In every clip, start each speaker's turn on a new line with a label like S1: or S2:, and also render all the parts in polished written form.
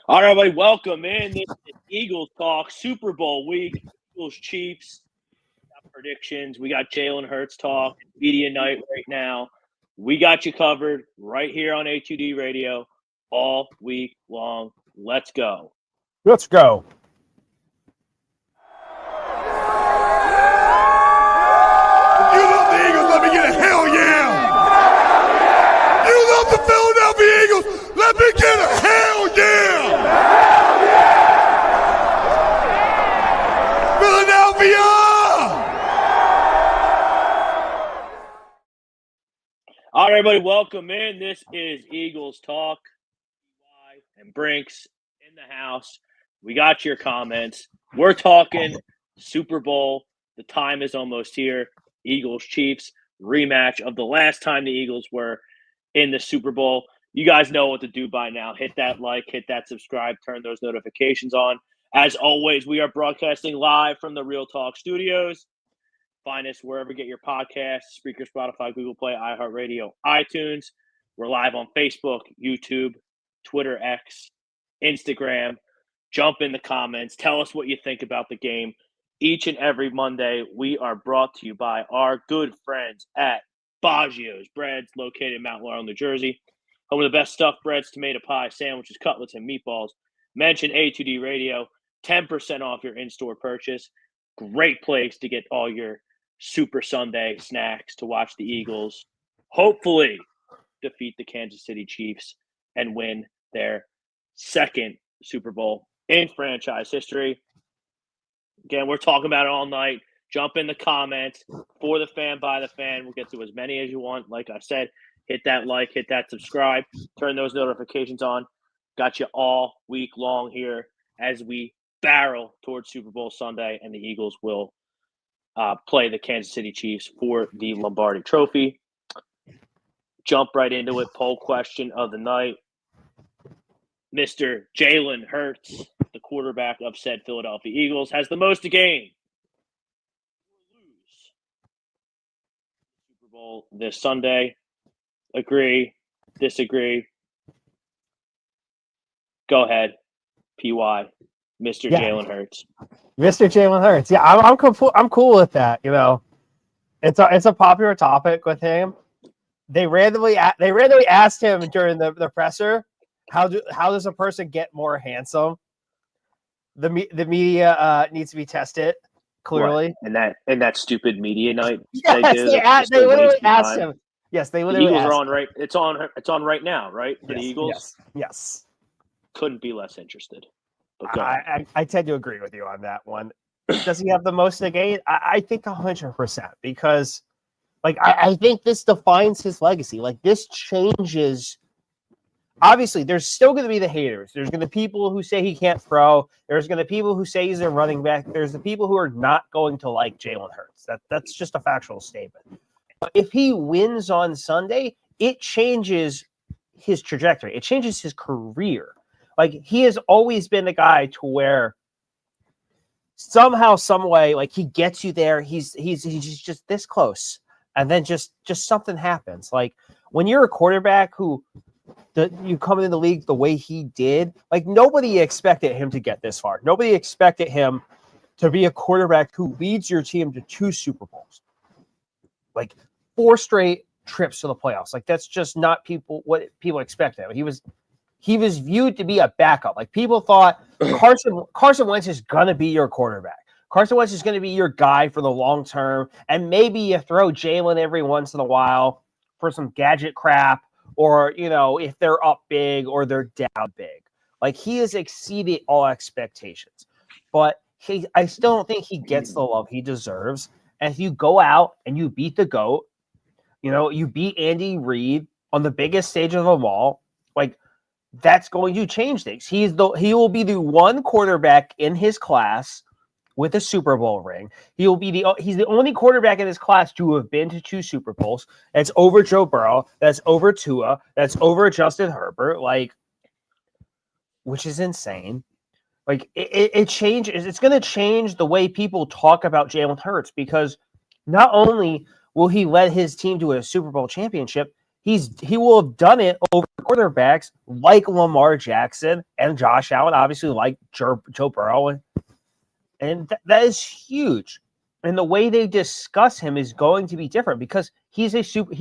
S1: All right, everybody, welcome in. This is Eagles Talk, Super Bowl week, Eagles Chiefs. Got predictions. We got Jalen Hurts talk, media night right now. We got you covered right here on A2D Radio all week long. Let's go.
S2: Let's go.
S3: You love the Eagles, let me get a hell yeah! You love the Philadelphia Eagles, let me get a hell yeah! Philadelphia!
S1: All right, everybody, welcome in. This is Eagles Talk. And Brinks in the house. We got your comments. We're talking Super Bowl. The time is almost here. Eagles Chiefs rematch of the last time the Eagles were in the Super Bowl. You guys know what to do by now. Hit that like, hit that subscribe, turn those notifications on. As always, we are broadcasting live from the Real Talk Studios. Find us wherever you get your podcasts, Spreaker, Spotify, Google Play, iHeartRadio, iTunes. We're live on Facebook, YouTube, Twitter, X, Instagram. Jump in the comments. Tell us what you think about the game. Each and every Monday, we are brought to you by our good friends at Baggio's Breads, located in Mount Laurel, New Jersey. Home of the best stuffed breads, tomato pie, sandwiches, cutlets, and meatballs. Mention A2D Radio, 10% off your in-store purchase. Great place to get all your Super Sunday snacks to watch the Eagles hopefully defeat the Kansas City Chiefs and win their second Super Bowl in franchise history. Again, we're talking about it all night. Jump in the comments. For the fan, by the fan. We'll get to as many as you want. Like I said, hit that like, hit that subscribe, turn those notifications on. Got you all week long here as we barrel towards Super Bowl Sunday, and the Eagles will play the Kansas City Chiefs for the Lombardi Trophy. Jump right into it. Poll question of the night. Mr. Jalen Hurts, the quarterback of said Philadelphia Eagles, has the most to gain or lose Super Bowl this Sunday. Agree, disagree. Go ahead, PY, Mr. Jalen Hurts.
S2: Mr. Jalen Hurts. Yeah, I'm cool with that. You know, it's a popular topic with him. They randomly asked him during the presser, how does a person get more handsome? The media needs to be tested clearly.
S1: What? And that stupid media night.
S2: Yes, they literally asked him. Yes, they literally.
S1: The Eagles
S2: asked
S1: are on right. It's on right now, right? For the Eagles.
S2: Yes.
S1: Couldn't be less interested. But
S2: I tend to agree with you on that one. Does he have the most to gain? I think 100%, because I think this defines his legacy. Like, this changes. Obviously, there's still going to be the haters. There's going to be people who say he can't throw. There's going to be people who say he's a running back. There's the people who are not going to like Jalen Hurts. That's just a factual statement. But if he wins on Sunday, it changes his trajectory. It changes his career. Like, he has always been a guy to where somehow, some way, like, he gets you there. He's just this close, and then just something happens. Like, when you're a quarterback who you come into the league the way he did, like, nobody expected him to get this far. Nobody expected him to be a quarterback who leads your team to 2 Super Bowls, like 4 straight trips to the playoffs. Like, that's just not what people expected. He was viewed to be a backup. Like, people thought Carson Wentz is gonna be your quarterback. Carson Wentz is gonna be your guy for the long term, and maybe you throw Jalen every once in a while for some gadget crap, or, you know, if they're up big or they're down big. Like, he has exceeded all expectations, but I still don't think he gets the love he deserves. And if you go out and you beat the GOAT, you know, you beat Andy Reid on the biggest stage of them all, like, that's going to change things. He will be the one quarterback in his class with a Super Bowl ring. He's the only quarterback in his class to have been to 2 Super Bowls. That's over Joe Burrow. That's over Tua. That's over Justin Herbert. Like, which is insane. Like, it changes. It's going to change the way people talk about Jalen Hurts, because not only will he lead his team to a Super Bowl championship, he will have done it over quarterbacks like Lamar Jackson and Josh Allen, obviously like Joe Burrow, and that is huge. And the way they discuss him is going to be different because he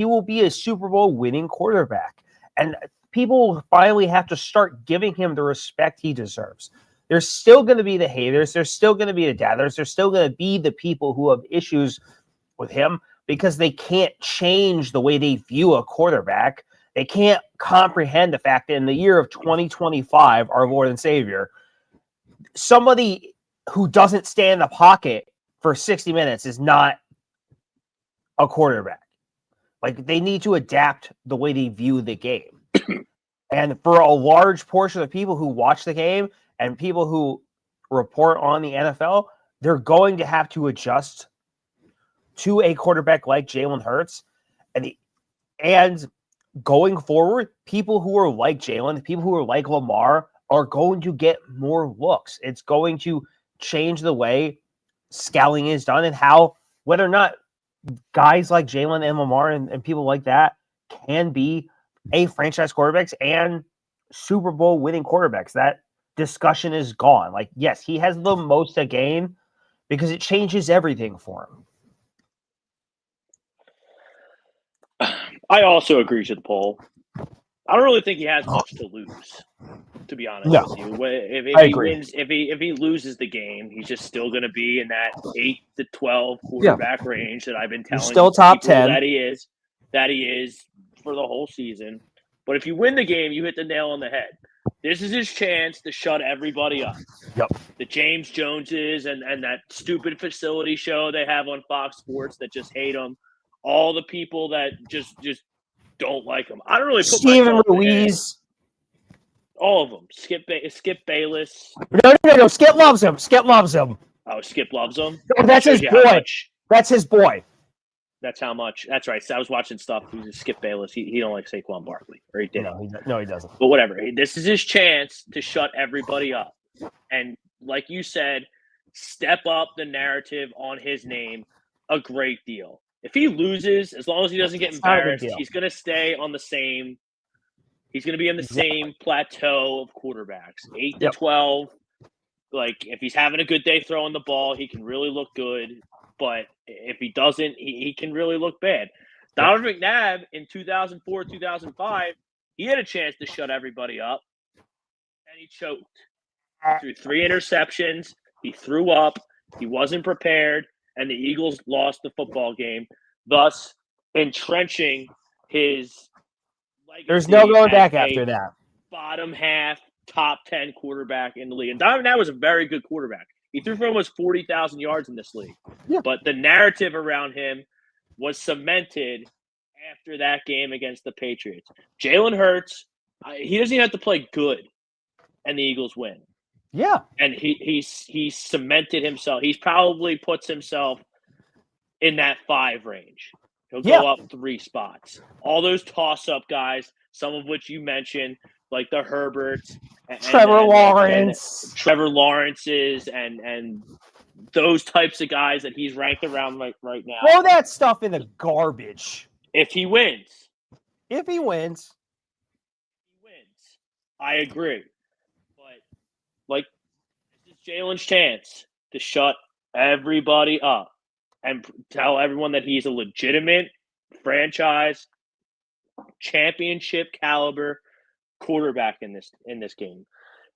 S2: will be a Super Bowl winning quarterback, and people will finally have to start giving him the respect he deserves. There's still going to be the haters. There's still going to be the doubters. There's still going to be the people who have issues with him because they can't change the way they view a quarterback. They can't comprehend the fact that in the year of 2025, our Lord and Savior, somebody who doesn't stay in the pocket for 60 minutes is not a quarterback. Like, they need to adapt the way they view the game. And for a large portion of the people who watch the game and people who report on the NFL, they're going to have to adjust to a quarterback like Jalen Hurts. And going forward, people who are like Jalen, people who are like Lamar are going to get more looks. It's going to change the way scouting is done and how, whether or not guys like Jalen and Lamar and people like that can be a franchise quarterbacks and Super Bowl winning quarterbacks. That discussion is gone. Like, yes, he has the most to gain because it changes everything for
S1: him. I also agree to the poll. I don't really think he has much to lose, to be honest with you. If he loses the game, he's just still going to be in that 8 to 12 quarterback range that I've been telling
S2: still top 10
S1: that he is for the whole season. But if you win the game, you hit the nail on the head. This is his chance to shut everybody up.
S2: Yep.
S1: The James Joneses and that stupid facility show they have on Fox Sports that just hate him. All the people that just don't like him. I don't really put
S2: Steven Ruiz.
S1: All of them. Skip Bayless.
S2: No. Skip loves him.
S1: Oh, Skip loves him?
S2: No, that's his boy. That's his boy.
S1: That's how much. That's right. So I was watching stuff. Skip Bayless. He don't like Saquon Barkley. Or he didn't.
S2: No, he doesn't.
S1: But whatever. This is his chance to shut everybody up. And like you said, step up the narrative on his name a great deal. If he loses, as long as he doesn't get embarrassed, he's going to stay on the same. He's going to be in the same plateau of quarterbacks, 8 to 12. Like, if he's having a good day throwing the ball, he can really look good. But if he doesn't, he can really look bad. Donovan McNabb in 2004, 2005, he had a chance to shut everybody up, and he choked. He threw 3 interceptions. He threw up. He wasn't prepared. And the Eagles lost the football game, thus entrenching his legacy.
S2: There's no going back after that.
S1: Bottom half, top 10 quarterback in the league. And Donovan McNabb was a very good quarterback. He threw for almost 40,000 yards in this league.
S2: Yeah.
S1: But the narrative around him was cemented after that game against the Patriots. Jalen Hurts, he doesn't even have to play good, and the Eagles win.
S2: Yeah.
S1: And he cemented himself. He probably puts himself in that 5 range. He'll go up 3 spots. All those toss-up guys, some of which you mentioned, like the Herberts,
S2: Trevor
S1: Lawrence's, and those types of guys that he's ranked around right now.
S2: Throw that stuff in the garbage.
S1: If he wins. I agree. Like, this is Jalen's chance to shut everybody up and tell everyone that he's a legitimate franchise championship caliber quarterback in this game.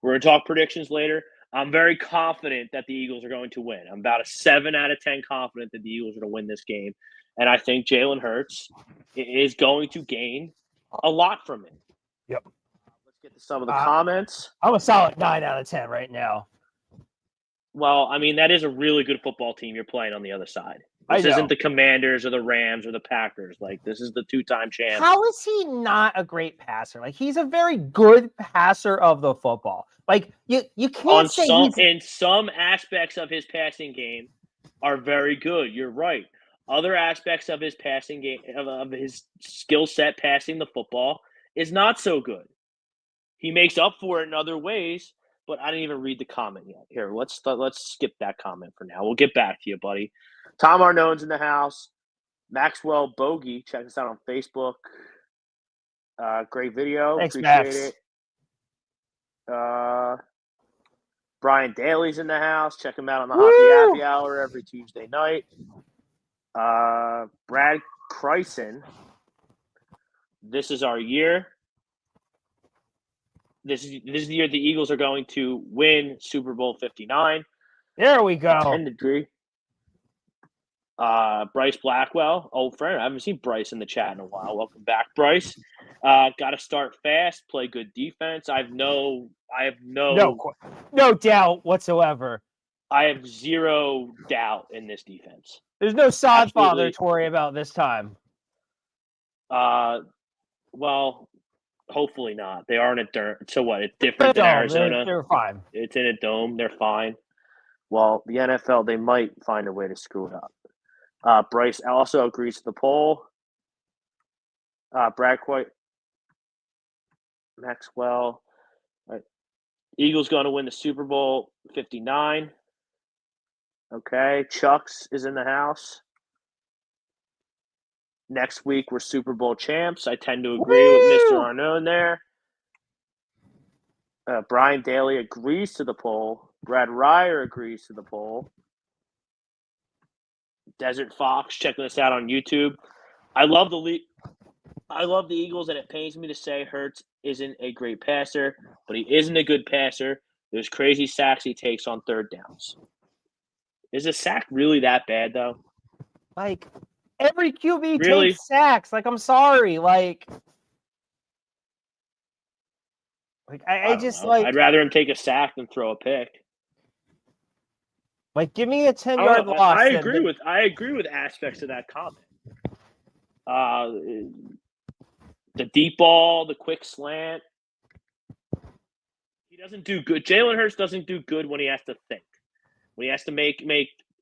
S1: We're going to talk predictions later. I'm very confident that the Eagles are going to win. I'm about a 7 out of 10 confident that the Eagles are going to win this game. And I think Jalen Hurts is going to gain a lot from it.
S2: Yep.
S1: Get to some of the comments.
S2: I'm a solid 9 out of 10 right now.
S1: Well, I mean, that is a really good football team you're playing on the other side. This isn't the Commanders or the Rams or the Packers. Like, this is the 2-time champ.
S2: How is he not a great passer? Like, he's a very good passer of the football. Like, you can't say
S1: in some aspects of his passing game are very good. You're right. Other aspects of his passing game, of his skill set passing the football, is not so good. He makes up for it in other ways, but I didn't even read the comment yet. Here, let's skip that comment for now. We'll get back to you, buddy. Tom Arnone's in the house. Maxwell Bogey, check us out on Facebook. Great video.
S2: Thanks,
S1: Appreciate
S2: Max.
S1: it. Brian Daly's in the house. Check him out on the
S2: Woo!
S1: Happy Hour every Tuesday night. Brad Kryson. This is our year. This is the year the Eagles are going to win Super Bowl 59.
S2: There we go.
S1: I tend to agree. Bryce Blackwell, old friend. I haven't seen Bryce in the chat in a while. Welcome back, Bryce. Got to start fast, play good defense. I have no
S2: doubt whatsoever.
S1: I have zero doubt in this defense.
S2: There's no sod father to worry about this time.
S1: Well, hopefully not. They are in a dirt. So what? It's different than Arizona.
S2: They're fine.
S1: It's in a dome. They're fine. Well, the NFL, they might find a way to screw it up. Bryce also agrees to the poll. Brad Coit, Maxwell. Eagles going to win the Super Bowl 59. Okay. Chucks is in the house. Next week, we're Super Bowl champs. I tend to agree with Mr. Arnone there. Brian Daly agrees to the poll. Brad Ryer agrees to the poll. Desert Fox checking us out on YouTube. I love the Eagles, and it pains me to say Hurts isn't a great passer, but he isn't a good passer. There's crazy sacks he takes on third downs. Is a sack really that bad, though?
S2: Like, every QB takes sacks. Like, I'm sorry. Like I just
S1: know.
S2: like.
S1: I'd rather him take a sack than throw a pick.
S2: Like, give me a 10-yard loss.
S1: I agree with aspects of that comment. The deep ball, the quick slant. He doesn't do good. Jalen Hurts doesn't do good when he has to think. When he has to make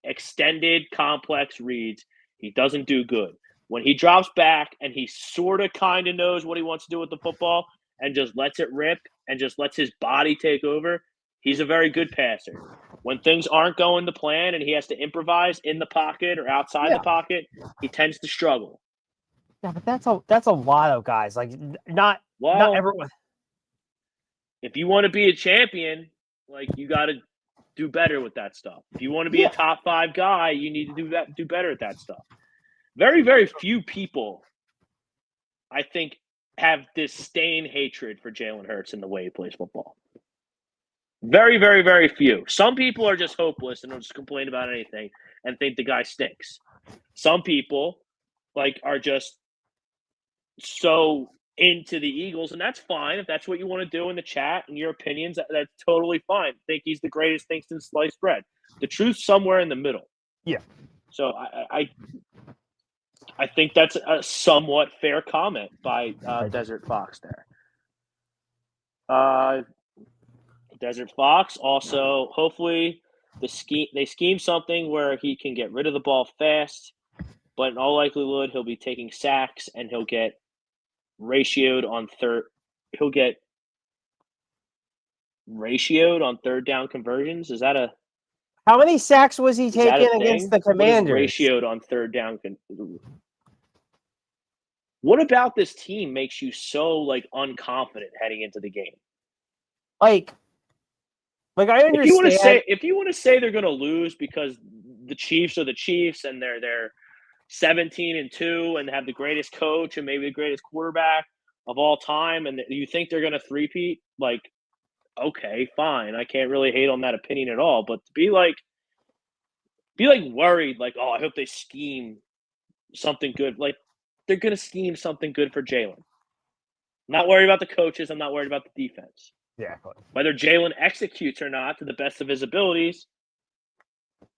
S1: extended, complex reads, he doesn't do good. When he drops back and he sort of kind of knows what he wants to do with the football and just lets it rip and just lets his body take over, he's a very good passer. When things aren't going to plan and he has to improvise in the pocket or outside the pocket, he tends to struggle.
S2: Yeah, but that's a lot of guys. Like, not everyone.
S1: If you want to be a champion, like, you got to do better with that stuff. If you want to be a top 5 guy, you need to do better at that stuff. Very, very few people, I think, have disdain hatred for Jalen Hurts in the way he plays football. Very, very, very few. Some people are just hopeless and don't just complain about anything and think the guy stinks. Some people, like, are just so into the Eagles, and that's fine. If that's what you want to do in the chat and your opinions, that's totally fine. Think he's the greatest thing since sliced bread. The truth's somewhere in the middle. Yeah. So I think that's a somewhat fair comment by Desert Fox there. Desert Fox also, hopefully they scheme something where he can get rid of the ball fast, but in all likelihood he'll be taking sacks and he'll get ratioed on third down conversions. Is that a
S2: How many sacks was he taking against the Commanders?
S1: Ratioed on third down. What about this team makes you so, like, unconfident heading into the game?
S2: Like I understand.
S1: If you want to say they're going to lose because the Chiefs are the Chiefs and they're 17-2 and have the greatest coach and maybe the greatest quarterback of all time, and you think they're going to three-peat, like, okay, fine. I can't really hate on that opinion at all. But to be worried, like, oh, I hope they scheme something good. Like, they're going to scheme something good for Jalen. I'm not worried about the coaches. I'm not worried about the defense.
S2: Yeah.
S1: Whether Jalen executes or not to the best of his abilities,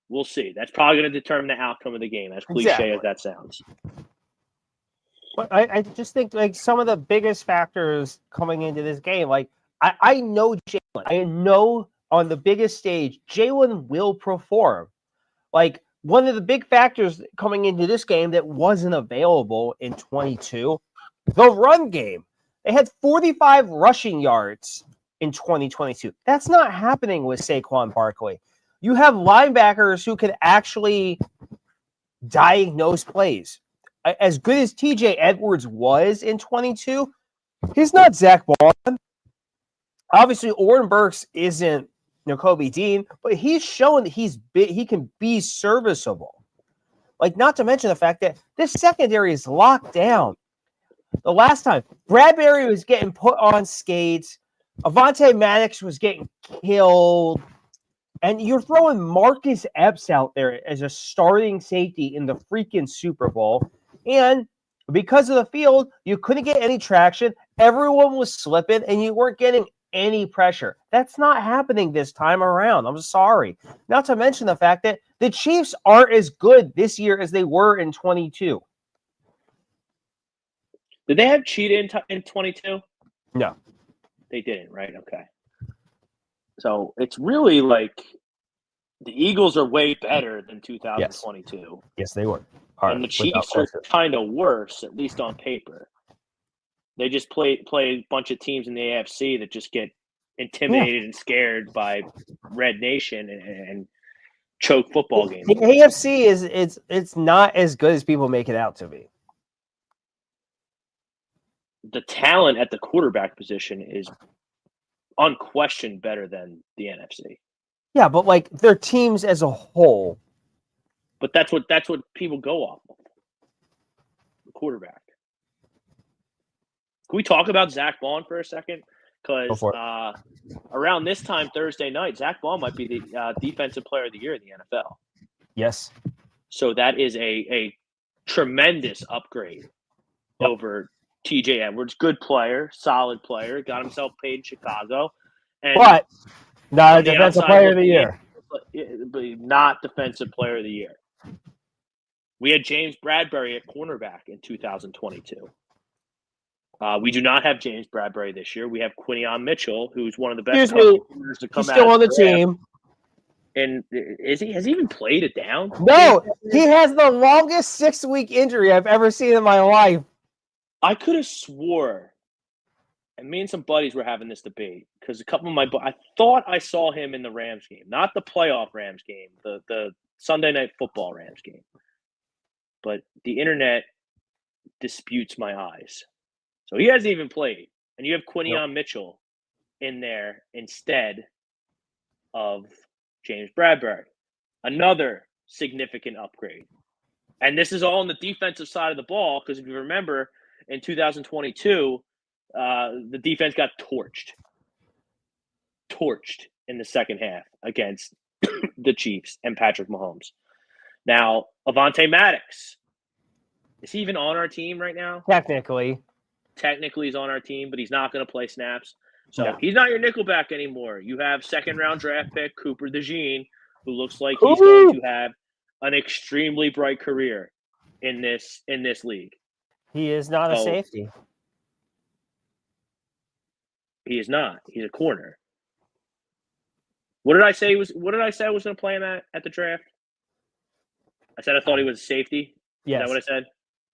S1: we'll see. That's probably going to determine the outcome of the game, as cliche as that sounds.
S2: But I just think, like, some of the biggest factors coming into this game, like, I know Jalen. I know on the biggest stage, Jalen will perform. Like, one of the big factors coming into this game that wasn't available in 22, the run game. They had 45 rushing yards in 2022. That's not happening with Saquon Barkley. You have linebackers who can actually diagnose plays. As good as TJ Edwards was in 22, He's not Zach Bond. Obviously, Oren Burks isn't Kobe Dean, but he's shown that he can be serviceable. Like, not to mention the fact that this secondary is locked down. The last time, Bradbury was getting put on skates. Avonte Maddox was getting killed. And you're throwing Marcus Epps out there as a starting safety in the freaking Super Bowl. And because of the field, you couldn't get any traction. Everyone was slipping, and you weren't getting any pressure. That's not happening this time around. I'm sorry. Not to mention the fact that the Chiefs aren't as good this year as they were in 22.
S1: Did they have Cheetah in 22?
S2: No.
S1: They didn't, right? Okay. So it's really like the Eagles are way better than 2022.
S2: Yes, they were.
S1: And the Chiefs are kind of worse, at least on paper. They just play a bunch of teams in the AFC that just get intimidated and scared by Red Nation and choke football games.
S2: The AFC it's not as good as people make it out to be.
S1: The talent at the quarterback position is unquestioned better than the NFC.
S2: Yeah, but like their teams as a whole.
S1: But that's what people go off of. The quarterback. Can we talk about Zach Bond for a second? Because around this time Thursday night, Zach Bond might be the Defensive Player of the Year in the NFL.
S2: Yes.
S1: So that is a tremendous upgrade over TJ Edwards. Good player, solid player, got himself paid in Chicago.
S2: But not a Defensive Player of the Year.
S1: But not Defensive Player of the Year. We had James Bradbury at cornerback in 2022. We do not have James Bradbury this year. We have Quinion Mitchell, who's one of the best corners to come
S2: He's still on the team.
S1: And has he even played it down?
S2: No, he has the longest 6-week injury I've ever seen in my life.
S1: I could have swore, and me and some buddies were having this debate because a couple of I thought I saw him in the Rams game, not the playoff Rams game, the Sunday Night Football Rams game. But the internet disputes my eyes. So he hasn't even played. And you have Quinion Mitchell in there instead of James Bradbury. Another significant upgrade. And this is all on the defensive side of the ball because if you remember, in 2022, the defense got torched in the second half against the Chiefs and Patrick Mahomes. Now, Avonte Maddox, is he even on our team right now?
S2: Technically
S1: he's on our team, but he's not going to play snaps. So he's not your nickelback anymore. You have second-round draft pick Cooper DeJean, who looks like he's going to have an extremely bright career in this league.
S2: He is not a safety.
S1: He is not. He's a corner. What did I say I was going to play him at the draft? I said I thought he was a safety.
S2: Yes.
S1: Is that what I said?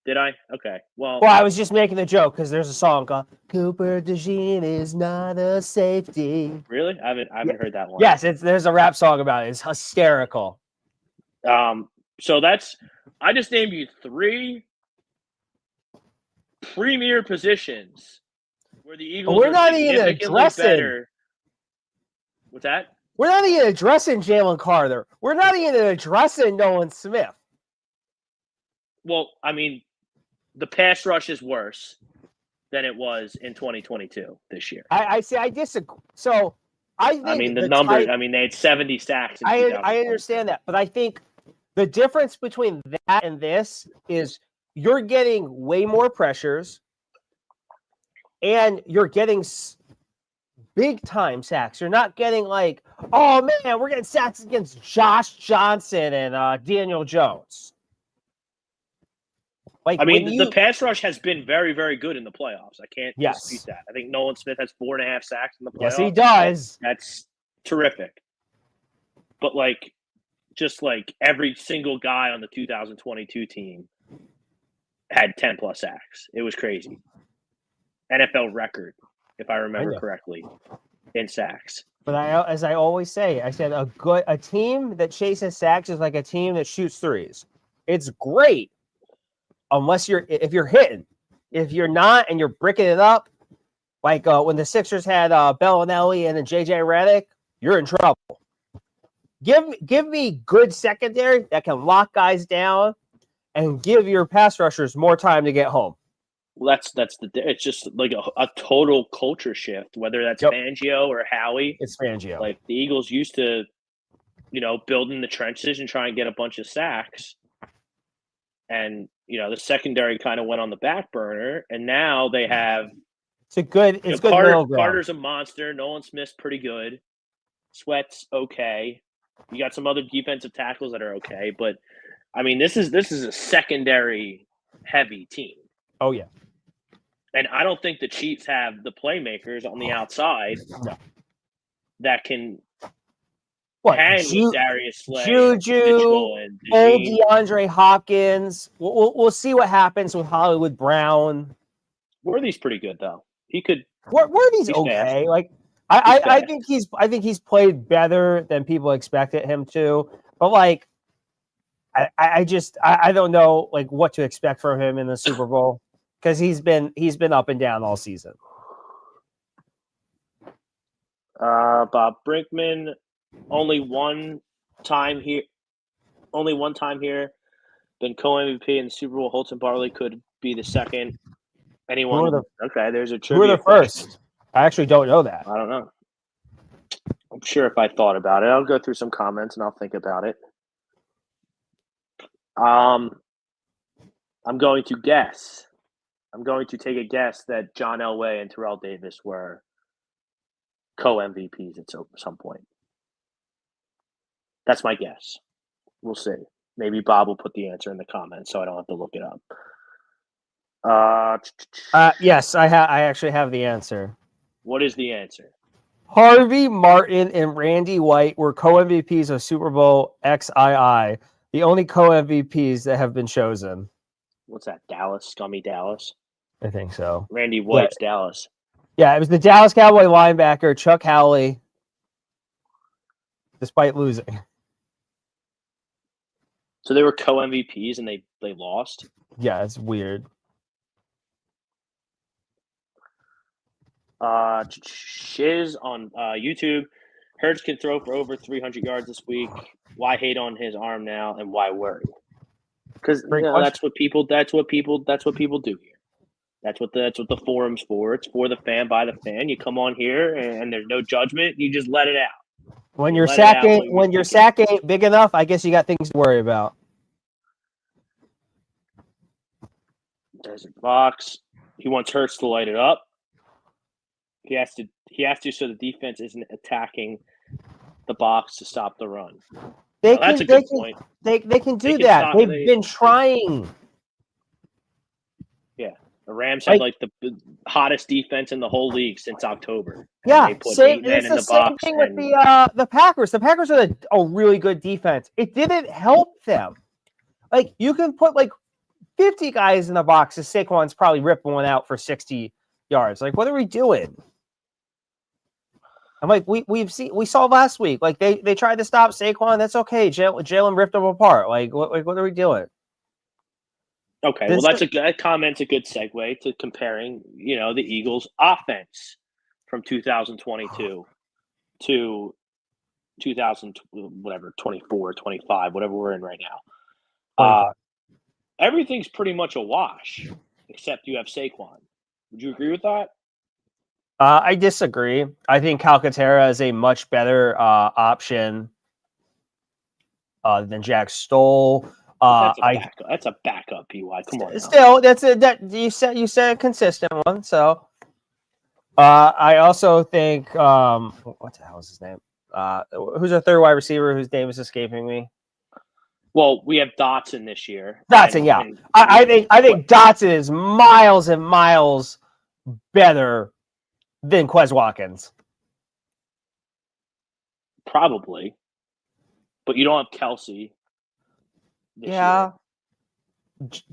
S1: Did I? Okay. Well,
S2: I was just making the joke because there's a song called "Cooper DeJean is not a safety."
S1: Really? I haven't heard that one.
S2: Yes, there's a rap song about it. It's hysterical.
S1: So I just named you 3 premier positions where the Eagles are significantly better. What's that?
S2: We're not even addressing Jalen Carter. We're not even addressing Nolan Smith.
S1: Well, I mean, the pass rush is worse than it was in 2022 this year.
S2: I disagree. So I think
S1: the numbers. They had 70 sacks.
S2: I understand that, but I think the difference between that and this is you're getting way more pressures, and you're getting big time sacks. You're not getting like, oh man, we're getting sacks against Josh Johnson and Daniel Jones. Like,
S1: the pass rush has been very, very good in the playoffs. I can't dispute that. I think Nolan Smith has 4.5 sacks in the playoffs.
S2: Yes, he does.
S1: That's terrific. But just every single guy on the 2022 team had 10 plus sacks. It was crazy. NFL record, if I remember correctly, in sacks.
S2: But as I always say, I said a team that chases sacks is like a team that shoots threes. It's great. Unless if you're hitting. If you're not and you're bricking it up, Like when the Sixers had Bellinelli and then JJ Redick, you're in trouble. Give me good secondary that can lock guys down and give your pass rushers more time to get home.
S1: Well, it's just like a total culture shift, whether that's Fangio or Howie.
S2: It's Fangio.
S1: Like the Eagles used to, build in the trenches and try and get a bunch of sacks. And, the secondary kind of went on the back burner. And now they have
S2: it's good middle ground.
S1: Carter's a monster. Nolan Smith's pretty good. Sweat's okay. You got some other defensive tackles that are okay. But, I mean, this is a secondary-heavy team.
S2: Oh, yeah.
S1: And I don't think the Chiefs have the playmakers on the outside that can hang with Darius Slay,
S2: Juju,
S1: and
S2: old DeAndre Hopkins. We'll see what happens with Hollywood Brown.
S1: Worthy's pretty good though. He could.
S2: Worthy's okay. Fast. Like I think he's played better than people expected him to. But like, I don't know like what to expect from him in the Super Bowl because he's been up and down all season.
S1: Bob Brinkman. Only one time here. Been co-MVP in the Super Bowl. Holton Barley could be the second. Anyone? Okay, there's a trivia.
S2: Who are the first? I actually don't know that.
S1: I don't know. I'm sure if I thought about it, I'll go through some comments and I'll think about it. I'm going to guess. I'm going to take a guess that John Elway and Terrell Davis were co-MVPs at some point. That's my guess. We'll see. Maybe Bob will put the answer in the comments so I don't have to look it up.
S2: Yes, I actually have the answer.
S1: What is the answer?
S2: Harvey Martin and Randy White were co-MVPs of Super Bowl XII, the only co-MVPs that have been chosen.
S1: What's that, Dallas? Scummy Dallas?
S2: I think so.
S1: Randy White's Dallas.
S2: Yeah, it was the Dallas Cowboy linebacker, Chuck Howley, despite losing.
S1: So they were co-MVPs and they lost?
S2: Yeah, it's weird.
S1: Shiz on YouTube. Hurts can throw for over 300 yards this week. Why hate on his arm now and why worry? Because that's what people do here. That's what the forum's for. It's for the fan by the fan. You come on here and there's no judgment. You just let it out.
S2: When your sack ain't big enough, I guess you got things to worry about.
S1: Desert Fox. He wants Hurts to light it up. He has to so the defense isn't attacking the box to stop the run. That's a good point.
S2: They can do that. They've been trying.
S1: Yeah. The Rams had like the hottest defense in the whole league since October.
S2: Yeah, it's the same thing with the Packers. The Packers are a really good defense. It didn't help them. Like you can put like 50 guys in the box, and Saquon's probably ripping one out for 60 yards. Like, what are we doing? I'm like, we saw last week. Like they tried to stop Saquon. That's okay. Jalen ripped them apart. Like what are we doing?
S1: Okay, well that comment's a good segue to comparing, the Eagles' offense from 2022 to 24, 25, whatever we're in right now. Everything's pretty much a wash, except you have Saquon. Would you agree with that?
S2: I disagree. I think Calcaterra is a much better option than Jack Stoll.
S1: That's a backup, PY. Come on.
S2: Still, you said a consistent one. So, I also think what the hell is his name? Who's our third wide receiver whose name is escaping me?
S1: Well, we have Dotson this year.
S2: Dotson, I think Dotson is miles and miles better than Quez Watkins.
S1: Probably, but you don't have Kelsey.
S2: Yeah,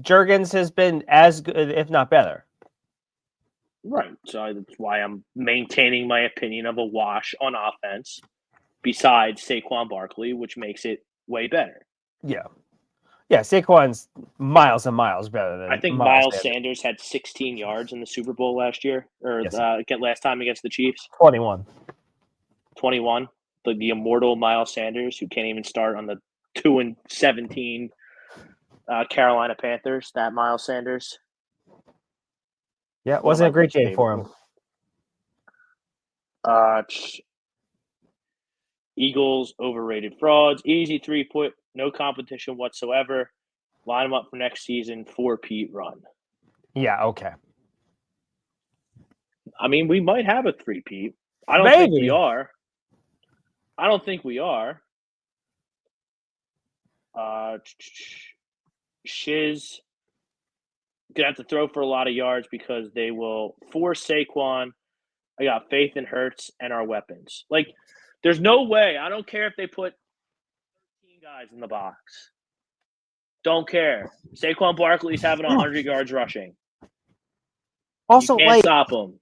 S2: Juergens has been as good, if not better.
S1: Right. So that's why I'm maintaining my opinion of a wash on offense besides Saquon Barkley, which makes it way better.
S2: Yeah. Yeah, Saquon's miles and miles better than
S1: I think
S2: Miles
S1: Miles Sanders had 16 yards in the Super Bowl last year, or
S2: Yes.
S1: last time against the Chiefs.
S2: 21.
S1: 21. The immortal Miles Sanders, who can't even start on the 2-17 Carolina Panthers. That Miles Sanders.
S2: Yeah, it wasn't a great day for him.
S1: Eagles overrated frauds. Easy 3-point, no competition whatsoever. Line them up for next season. 4-peat run.
S2: Yeah, okay.
S1: I mean, we might have a 3-peat. I don't think we are. I don't think we are. Shiz gonna have to throw for a lot of yards because they will force Saquon. I got faith in Hurts and our weapons. Like, there's no way. I don't care if they put 13 guys in the box. Don't care. Saquon Barkley's having 100 yards rushing.
S2: Also,
S1: you can't stop him.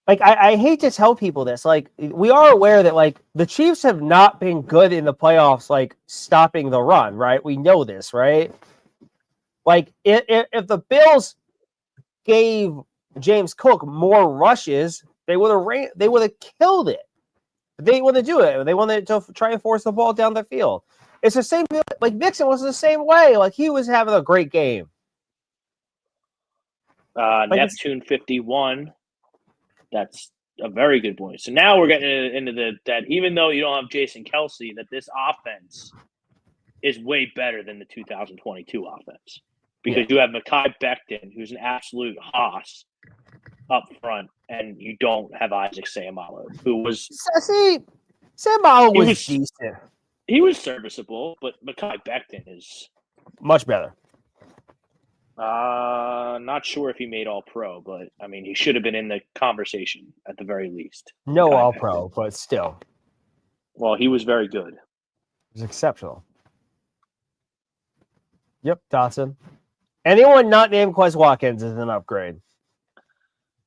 S2: Like, I hate to tell people this. Like, we are aware that, like, the Chiefs have not been good in the playoffs, like, stopping the run, right? We know this, right? Like, if the Bills gave James Cook more rushes, they would have killed it. They want to do it. They wanted to try and force the ball down the field. It's the same. Like, Mixon was the same way. Like, he was having a great game.
S1: Neptune 51. That's a very good point. So now we're getting into that even though you don't have Jason Kelce, that this offense is way better than the 2022 offense. Because you have Mekhi Becton, who's an absolute hoss up front, and you don't have Isaac Seumalo, who was...
S2: Seumalo was decent.
S1: He was serviceable, but Mekhi Becton is...
S2: much better.
S1: Not sure if he made All-Pro, but, I mean, he should have been in the conversation at the very least.
S2: No All-Pro, but still.
S1: Well, he was very good.
S2: It was exceptional. Yep, Dotson. Anyone not named Quez Watkins is an upgrade.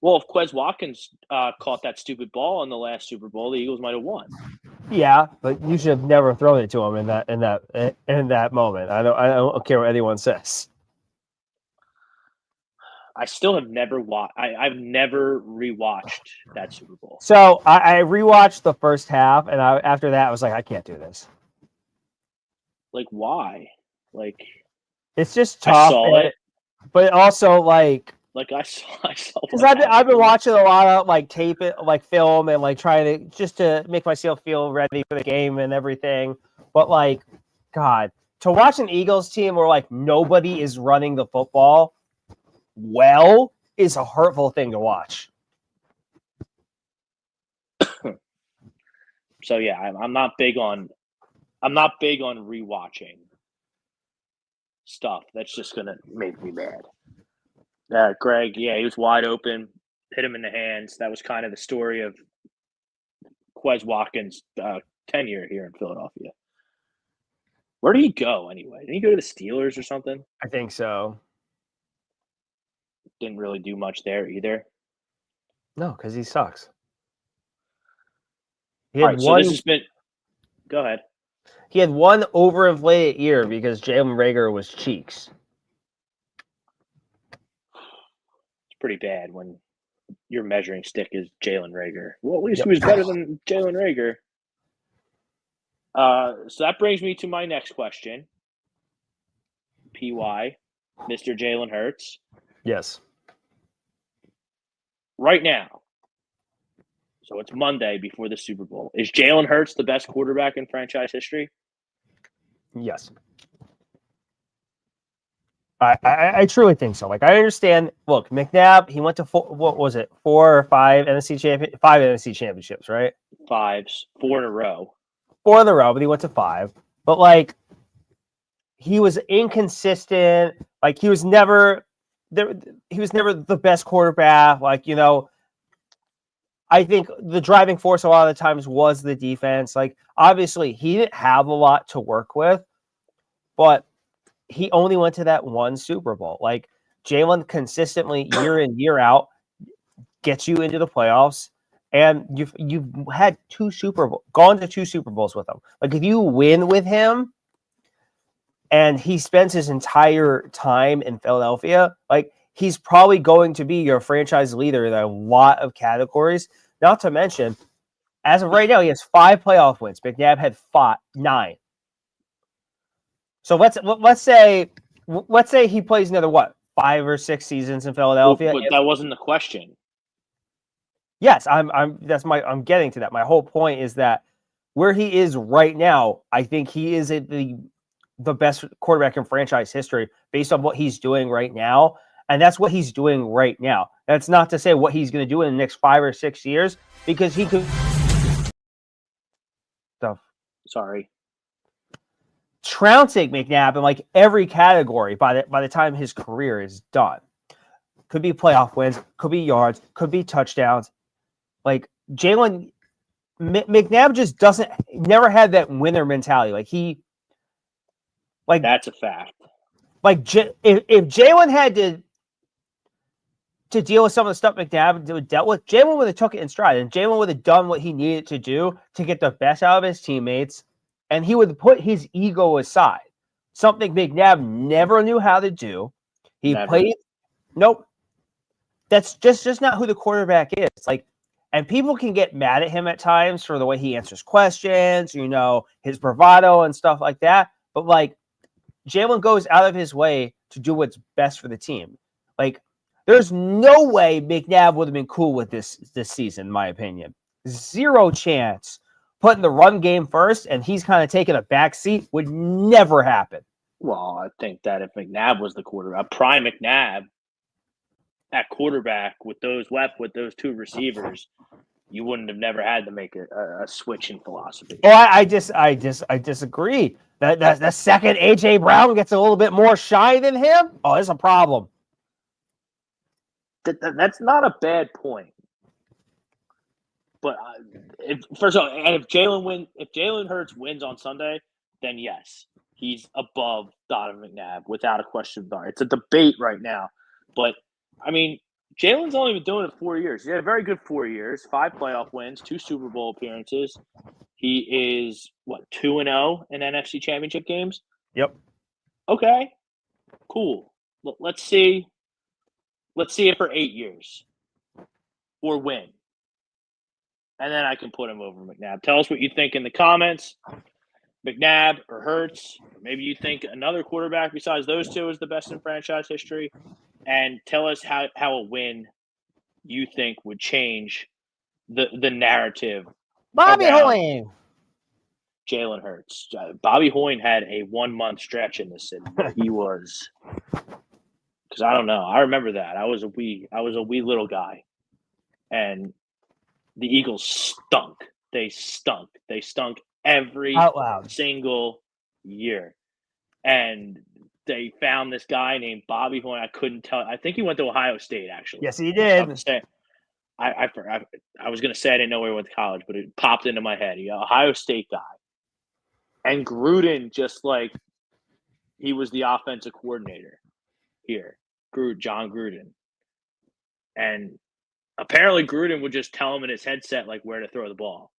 S1: Well, if Quez Watkins caught that stupid ball in the last Super Bowl, the Eagles might have won.
S2: Yeah, but you should have never thrown it to him in that moment. I don't care what anyone says.
S1: I still have never watched. I've never rewatched that Super Bowl.
S2: So I rewatched the first half, and after that, I was like, I can't do this.
S1: Like, why? Like,
S2: it's just tough.
S1: I saw it,
S2: but also like
S1: I saw.
S2: Because I've been watching a lot of like tape, like film, and like trying to make myself feel ready for the game and everything. But like, God, to watch an Eagles team where like nobody is running the football well is a hurtful thing to watch.
S1: So yeah, I'm not big on rewatching stuff. That's just gonna make me mad. Greg, yeah, he was wide open, hit him in the hands. That was kind of the story of Quez Watkins' tenure here in Philadelphia. Where did he go anyway? Did he go to the Steelers or something?
S2: I think so.
S1: Didn't really do much there either.
S2: No, because he sucks.
S1: So this has been... Go ahead.
S2: He had one overinflated ear because Jalen Reagor was cheeks.
S1: It's pretty bad when your measuring stick is Jalen Reagor. Well, at least he was better than Jalen Reagor. So that brings me to my next question. PY, Mr. Jalen Hurts.
S2: Yes.
S1: Right now, so it's Monday before the Super Bowl. Is Jalen Hurts the best quarterback in franchise history?
S2: Yes. I truly think so. Like, I understand. Look, McNabb, he went to 4 or 5 NFC championships, right?
S1: 4 in a row.
S2: 4 in a row, but he went to 5. But like, he was inconsistent. Like, he was never there. He was never the best quarterback. Like, you know, I think the driving force a lot of the times was the defense. Like, obviously, he didn't have a lot to work with, but he only went to that one Super Bowl. Like, Jalen consistently, year in, year out, gets you into the playoffs, and you've had gone to 2 Super Bowls with him. Like, if you win with him, and he spends his entire time in Philadelphia, like he's probably going to be your franchise leader in a lot of categories. Not to mention, as of right now, he has 5 playoff wins. McNabb had 9. So let's say he plays another 5 or 6 seasons in Philadelphia.
S1: But that wasn't the question.
S2: Yes, I'm getting to that. My whole point is that where he is right now, I think he is the best quarterback in franchise history based on what he's doing right now. And that's what he's doing right now. That's not to say what he's going to do in the next 5 or 6 years, because he could
S1: Sorry.
S2: trouncing McNabb in like every category by the time his career is done. Could be playoff wins, could be yards, could be touchdowns. Like Jalen McNabb just never had that winner mentality.
S1: That's a fact.
S2: Like if Jalen had to deal with some of the stuff McNabb dealt with, Jalen would have took it in stride, and Jalen would have done what he needed to do to get the best out of his teammates, and he would put his ego aside. Something McNabb never knew how to do. Nope. That's just not who the quarterback is. Like, and people can get mad at him at times for the way he answers questions, his bravado and stuff like that. But like, Jalen goes out of his way to do what's best for the team. Like, there's no way McNabb would have been cool with this season, in my opinion. Zero chance. Putting the run game first, and he's kind of taking a back seat, would never happen.
S1: Well, I think that if McNabb was the quarterback, prime McNabb at quarterback with those 2 receivers, you wouldn't have never had to make a switch in philosophy.
S2: Oh, I disagree. That second AJ Brown gets a little bit more shy than him. Oh, it's a problem.
S1: That's not a bad point. But if Jalen Hurts wins on Sunday, then yes, he's above Donovan McNabb without a question. It's a debate right now. But I mean, Jalen's only been doing it 4 years. He had a very good 4 years, 5 playoff wins, 2 Super Bowl appearances. He is 2-0 in NFC Championship games.
S2: Yep.
S1: Okay, cool. Let's see it for 8 years or win. And then I can put him over McNabb. Tell us what you think in the comments. McNabb or Hurts. Or maybe you think another quarterback besides those 2 is the best in franchise history. And tell us how a win you think would change the narrative.
S2: Bobby Hoyne.
S1: Jalen Hurts. Bobby Hoyne had a 1-month stretch in the city where he was, because I don't know. I remember that. I was a wee little guy. And the Eagles stunk. They stunk. They stunk every single year. And they found this guy named Bobby Hoyne. I couldn't tell. I think he went to Ohio State, actually.
S2: Yes, he did.
S1: I was going to say I didn't know where he went to college, but it popped into my head. Ohio State guy. And Gruden, just like he was the offensive coordinator here. John Gruden. And apparently Gruden would just tell him in his headset like where to throw the ball.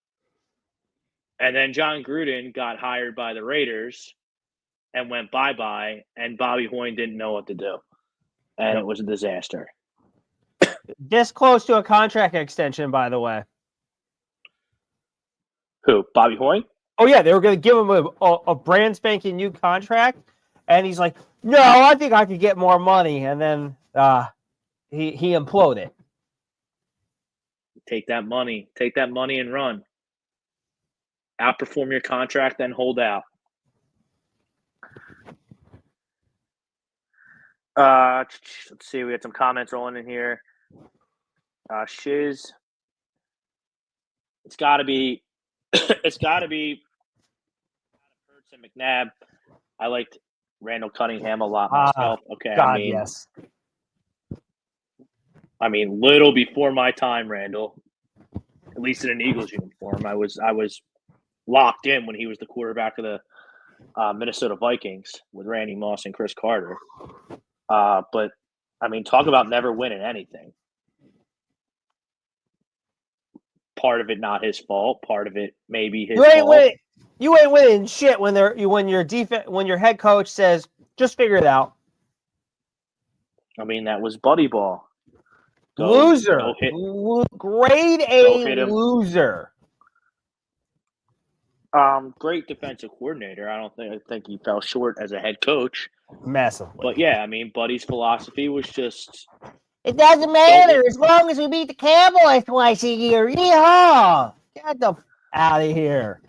S1: And then John Gruden got hired by the Raiders and went bye-bye, and Bobby Hoyne didn't know what to do. And it was a disaster.
S2: This close to a contract extension, by the way.
S1: Who? Bobby Hoyne?
S2: Oh, yeah. They were going to give him a brand spanking new contract. And he's like, no, I think I could get more money. And then he imploded.
S1: Take that money and run. Outperform your contract, then hold out. Let's see. We had some comments rolling in here. Shiz. It's got to be Hurts and McNabb. I liked Randall Cunningham a lot myself. Okay,
S2: God, yes.
S1: I mean, little before my time, Randall. At least in an Eagles uniform, I was locked in when he was the quarterback of the Minnesota Vikings with Randy Moss and Chris Carter. But I mean, talk about never winning anything. Part of it not his fault. Part of it maybe his fault.
S2: Wait. You ain't winning shit when your head coach says, just figure it out.
S1: I mean, that was buddy ball.
S2: Loser. Grade A loser.
S1: Great defensive coordinator. I think he fell short as a head coach.
S2: Massively.
S1: But yeah, I mean, Buddy's philosophy was just
S2: it doesn't matter as long as we beat the Cowboys twice a year. Yeehaw! Get the out of here.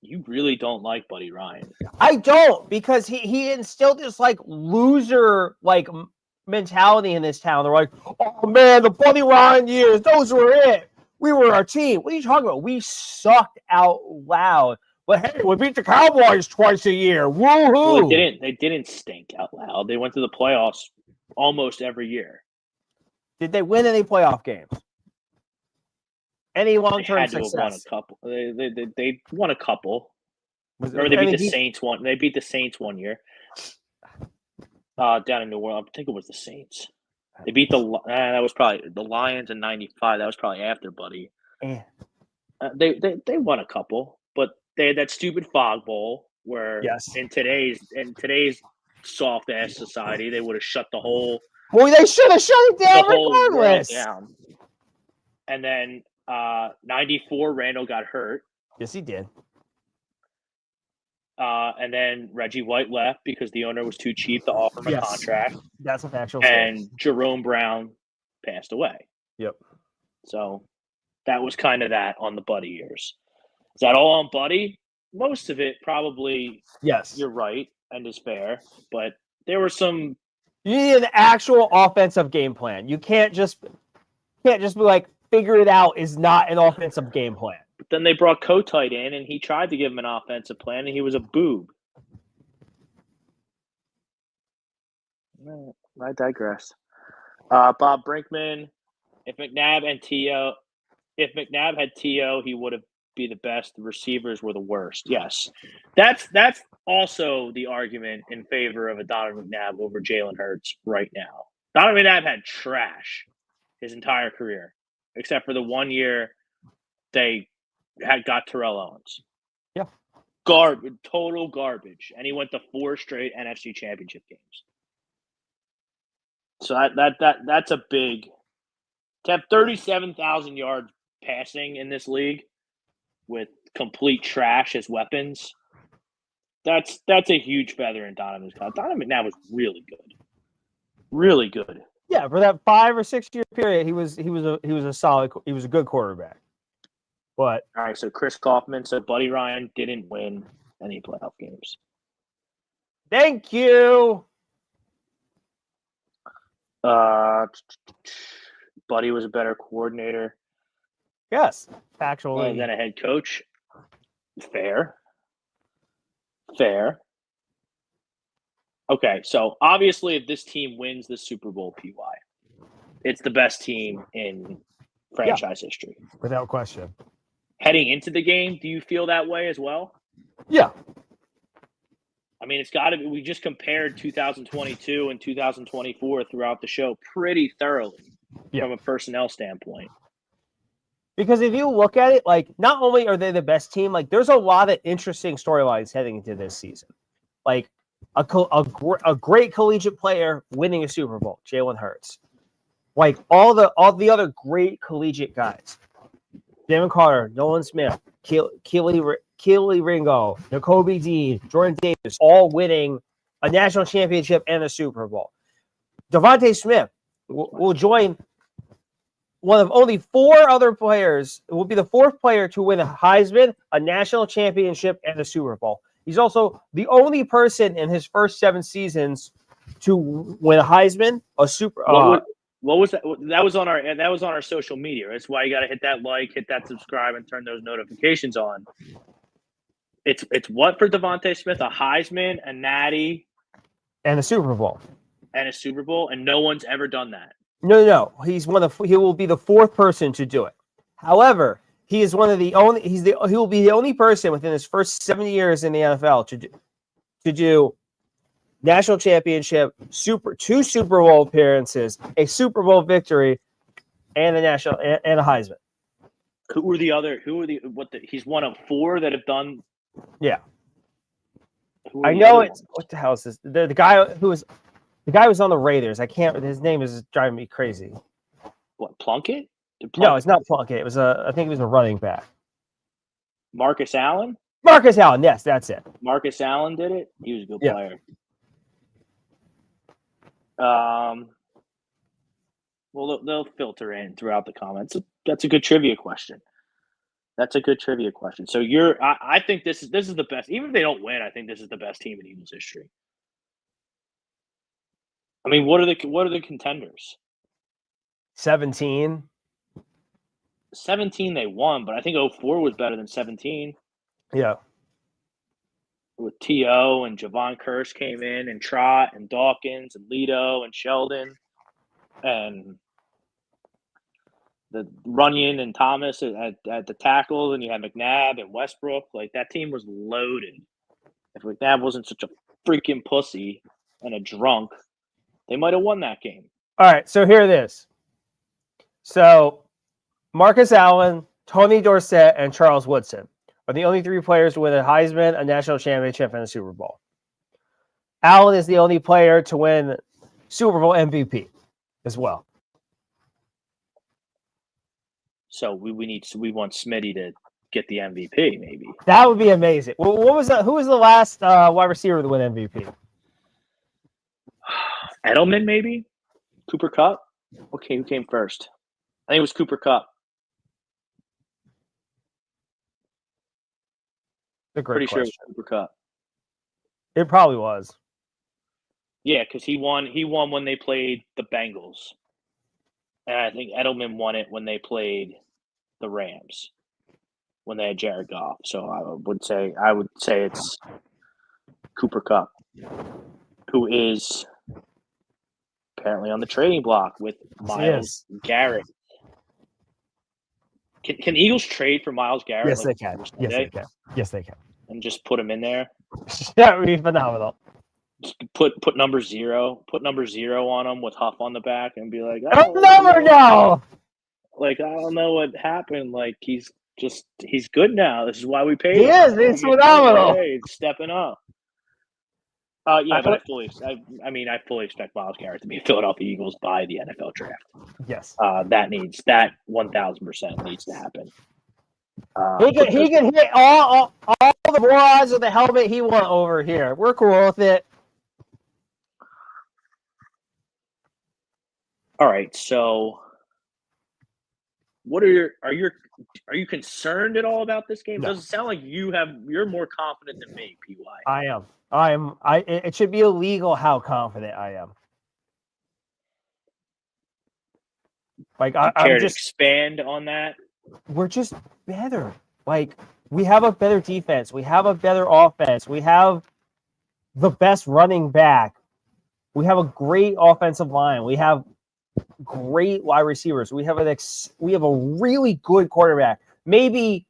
S1: You really don't like Buddy Ryan.
S2: I don't, because he instilled this like loser like mentality in this town. They're like, oh man, the Buddy Ryan years, those were it. We were our team. What are you talking about? We sucked out loud. But hey, we beat the Cowboys twice a year. Woohoo!
S1: Well, they didn't stink out loud. They went to the playoffs almost every year.
S2: Did they win any playoff games? Any long-term success?
S1: They had to have won a couple. They won a couple. Or they beat the Saints one. They beat the Saints one year. Down in New Orleans. I think it was the Saints. They beat that was probably the Lions in '95. That was probably after Buddy.
S2: Yeah.
S1: They won a couple, but they had that stupid fog bowl where in today's soft ass society they would have shut the whole.
S2: Well, they should have shut it down regardless.
S1: Down. And then '94, Randall got hurt.
S2: Yes, he did.
S1: And then Reggie White left because the owner was too cheap to offer him a contract.
S2: That's a factual.
S1: And Jerome Brown passed away.
S2: Yep.
S1: So that was kind of that on the Buddy years. Is that all on Buddy? Most of it probably.
S2: Yes.
S1: You're right and is fair, but there were some.
S2: You need an actual offensive game plan. You can't just be like, figure it out is not an offensive game plan.
S1: But then they brought Kotite in, and he tried to give him an offensive plan, and he was a boob. I digress. Bob Brinkman, if McNabb had T.O., he would have be the best. The receivers were the worst. Yes. That's also the argument in favor of a Donovan McNabb over Jalen Hurts right now. Donovan McNabb had trash his entire career, except for the 1 year they got Terrell Owens.
S2: Yeah.
S1: Total garbage. And he went to 4 straight NFC championship games. So that's a big to have 37,000 yards passing in this league with complete trash as weapons. That's a huge feather in Donovan's cap. Donovan McNabb was really good. Really good.
S2: Yeah, for that 5 or 6 year period, he was a good quarterback. But
S1: all right, so Chris Kaufman said Buddy Ryan didn't win any playoff games.
S2: Thank you.
S1: Buddy was a better coordinator.
S2: Yes, actually.
S1: Than a head coach. Fair. Okay, so obviously if this team wins the Super Bowl PY, it's the best team in franchise history.
S2: Without question.
S1: Heading into the game, do you feel that way as well?
S2: Yeah.
S1: I mean, it's got to be. We just compared 2022 and 2024 throughout the show pretty thoroughly from a personnel standpoint.
S2: Because if you look at it, like, not only are they the best team, like, there's a lot of interesting storylines heading into this season. Like, a great collegiate player winning a Super Bowl, Jalen Hurts. Like, all the other great collegiate guys. Devin Carter, Nolan Smith, Keely Ringo, Nakobe Dean, Jordan Davis, all winning a national championship and a Super Bowl. Devontae Smith will join one of only 4 other players. It will be the 4th player to win a Heisman, a national championship, and a Super Bowl. He's also the only person in his first 7 seasons to win a Heisman, a Super.
S1: What was that? That was on our social media. That's why you got to hit that like, hit that subscribe, and turn those notifications on. It's what for Devontae Smith? A Heisman, a Natty,
S2: and a Super Bowl.
S1: And no one's ever done that.
S2: No. He will be the 4th person to do it. However, he is one of the only. He will be the only person within his first 7 years in the NFL to do national championship, 2 Super Bowl appearances, a Super Bowl victory, and a Heisman.
S1: He's one of 4 that have done
S2: Yeah.
S1: Who are
S2: I
S1: the
S2: know
S1: other
S2: it's
S1: ones?
S2: what the hell is this? The guy who was on the Raiders. I can't. His name is driving me crazy.
S1: What, Plunkett?
S2: No, it's not Plunkett. It was I think it was a running back.
S1: Marcus Allen?
S2: Marcus Allen. Yes, that's it.
S1: Marcus Allen did it. He was a good
S2: Yeah.
S1: player. Well, they'll filter in throughout the comments. That's a good trivia question. So I think this is the best. Even if they don't win, I think this is the best team in Eagles history. I mean, what are the contenders?
S2: 17.
S1: 17 they won, but I think 04 was better than 17.
S2: Yeah.
S1: With T.O. and Javon Curse came in, and Trott and Dawkins and Leto and Sheldon and the Runyon and Thomas at the tackles, and you had McNabb and Westbrook. Like, that team was loaded. If McNabb wasn't such a freaking pussy and a drunk, they might have won that game.
S2: All right. So here it is. So Marcus Allen, Tony Dorsett, and Charles Woodson are the only three players to win a Heisman, a national championship, and a Super Bowl. Allen is the only player to win Super Bowl MVP as well.
S1: So we want Smitty to get the MVP, maybe.
S2: That would be amazing. What was that? Who was the last wide receiver to win MVP?
S1: Edelman, maybe? Cooper Kupp? Okay, who came first? I think it was Cooper Kupp.
S2: Pretty
S1: sure it was Cooper Kupp.
S2: It probably was.
S1: Yeah, because he won when they played the Bengals. And I think Edelman won it when they played the Rams, when they had Jared Goff. So I would say it's Cooper Kupp, who is apparently on the trading block with Myles Garrett. Can Eagles trade for Myles Garrett?
S2: Yes, they can. Yes, they can.
S1: And just put him in there.
S2: That would be phenomenal.
S1: Just put number 0. Put number 0 on him with Huff on the back and be like,
S2: I'll never know.
S1: Like, I don't know what happened. Like, he's good now. This is why we paid
S2: him.
S1: He
S2: is. It's phenomenal.
S1: Hey, he's stepping up. Yeah, but I fully expect Myles Garrett to be a Philadelphia Eagles by the NFL draft.
S2: Yes.
S1: That 1,000% needs to happen.
S2: He can hit all the morons with the helmet he want over here. We're cool with it.
S1: All right, so are you concerned at all about this game?
S2: No.
S1: It doesn't sound like you're more confident than me, PY.
S2: I am. It should be illegal how confident I am. Like,
S1: I'm just expand on that.
S2: We're just better. Like, we have a better defense. We have a better offense. We have the best running back. We have a great offensive line. We have great wide receivers. We have a really good quarterback. Maybe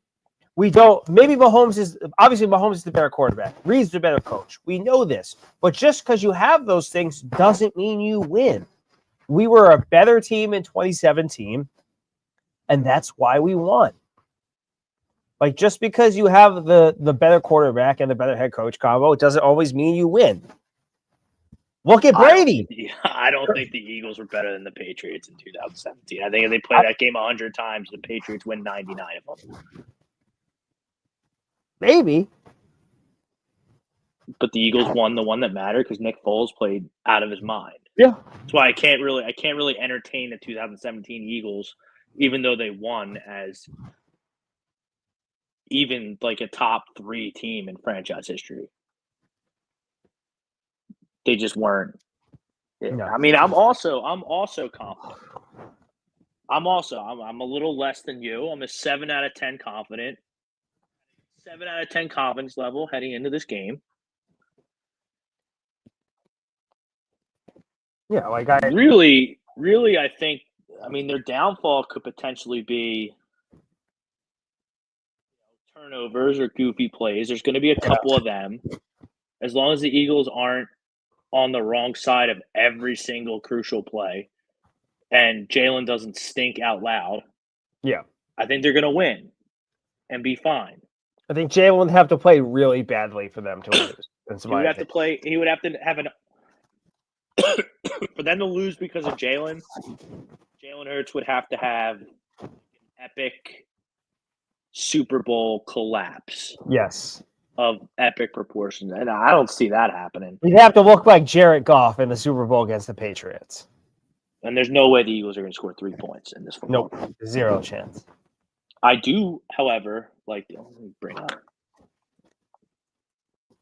S2: Mahomes is the better quarterback. Reed's the better coach. We know this. But just because you have those things doesn't mean you win. We were a better team in 2017, and that's why we won. Like, just because you have the better quarterback and the better head coach combo, it doesn't always mean you win. Look at Brady.
S1: I don't think the Eagles were better than the Patriots in 2017. I think if they play that game 100 times, the Patriots win 99 of them.
S2: Maybe.
S1: But the Eagles won the one that mattered because Nick Foles played out of his mind.
S2: Yeah.
S1: That's why I can't really entertain the 2017 Eagles, even though they won, as even like a top 3 team in franchise history. They just weren't.
S2: No.
S1: I mean, I'm also confident. I'm a little less than you. I'm a 7 out of 10 confident. 7 out of 10 confidence level heading into this game.
S2: Yeah, like
S1: really, I think. I mean, their downfall could potentially be turnovers or goofy plays. There's going to be a couple of them. As long as the Eagles aren't on the wrong side of every single crucial play, and Jalen doesn't stink out loud.
S2: Yeah,
S1: I think they're going to win and be fine.
S2: I think Jalen would have to play really badly for them to lose.
S1: He would have to play. He would have to have an for them to lose because of Jalen. Jalen Hurts would have to have an epic Super Bowl collapse.
S2: Yes.
S1: Of epic proportions, and I don't see that happening.
S2: He'd have to look like Jared Goff in the Super Bowl against the Patriots.
S1: And there's no way the Eagles are going to score 3 points in this football.
S2: Nope, 0 chance.
S1: I do, however, like let me bring up.